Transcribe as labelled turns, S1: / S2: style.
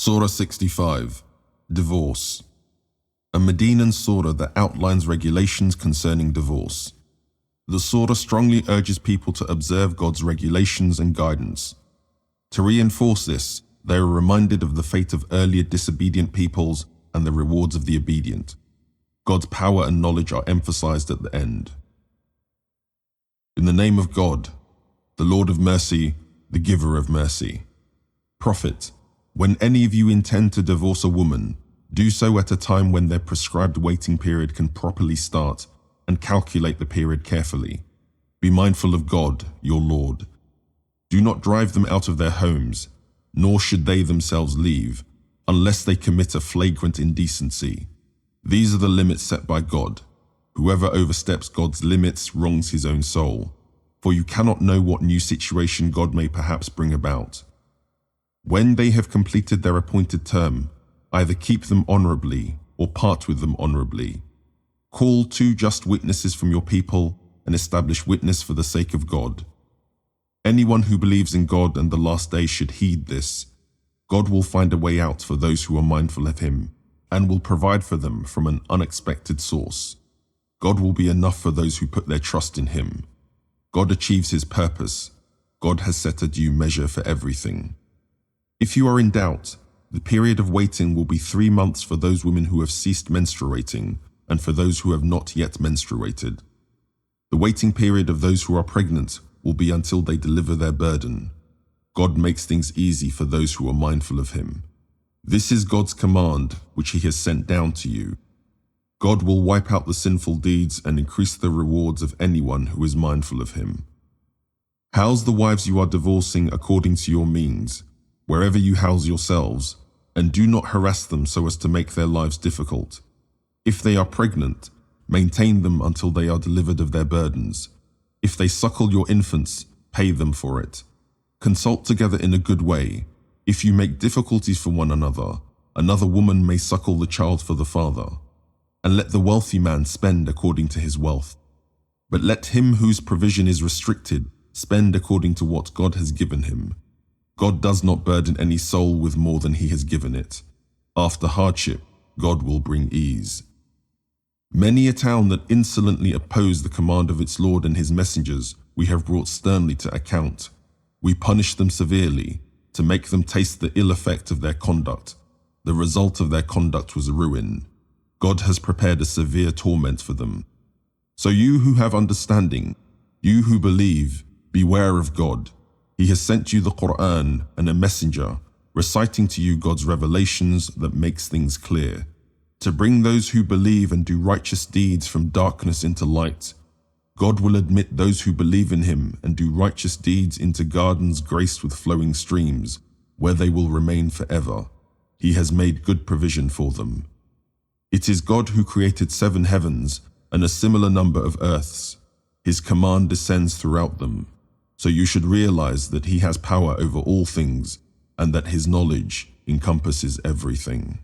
S1: Surah 65, Divorce. A Medinan surah that outlines regulations concerning divorce. The surah strongly urges people to observe God's regulations and guidance. To reinforce this, they are reminded of the fate of earlier disobedient peoples and the rewards of the obedient. God's power and knowledge are emphasized at the end. In the name of God, the Lord of mercy, the giver of mercy. Prophet, when any of you intend to divorce a woman, do so at a time when their prescribed waiting period can properly start, and calculate the period carefully. Be mindful of God, your Lord. Do not drive them out of their homes, nor should they themselves leave, unless they commit a flagrant indecency. These are the limits set by God. Whoever oversteps God's limits wrongs his own soul, for you cannot know what new situation God may perhaps bring about. When they have completed their appointed term, either keep them honorably or part with them honorably. Call 2 just witnesses from your people and establish witness for the sake of God. Anyone who believes in God and the last day should heed this. God will find a way out for those who are mindful of Him and will provide for them from an unexpected source. God will be enough for those who put their trust in Him. God achieves His purpose. God has set a due measure for everything. If you are in doubt, the period of waiting will be 3 months for those women who have ceased menstruating and for those who have not yet menstruated. The waiting period of those who are pregnant will be until they deliver their burden. God makes things easy for those who are mindful of Him. This is God's command, which He has sent down to you. God will wipe out the sinful deeds and increase the rewards of anyone who is mindful of Him. House the wives you are divorcing according to your means, wherever you house yourselves, and do not harass them so as to make their lives difficult. If they are pregnant, maintain them until they are delivered of their burdens. If they suckle your infants, pay them for it. Consult together in a good way. If you make difficulties for one another, another woman may suckle the child for the father. And let the wealthy man spend according to his wealth. But let him whose provision is restricted spend according to what God has given him. God does not burden any soul with more than He has given it. After hardship, God will bring ease. Many a town that insolently opposed the command of its Lord and His messengers, we have brought sternly to account. We punish them severely, to make them taste the ill effect of their conduct. The result of their conduct was ruin. God has prepared a severe torment for them. So you who have understanding, you who believe, beware of God. He has sent you the Quran and a messenger, reciting to you God's revelations that makes things clear, to bring those who believe and do righteous deeds from darkness into light. God will admit those who believe in Him and do righteous deeds into gardens graced with flowing streams, where they will remain forever. He has made good provision for them. It is God who created 7 heavens and a similar number of earths. His command descends throughout them. So you should realize that He has power over all things and that His knowledge encompasses everything.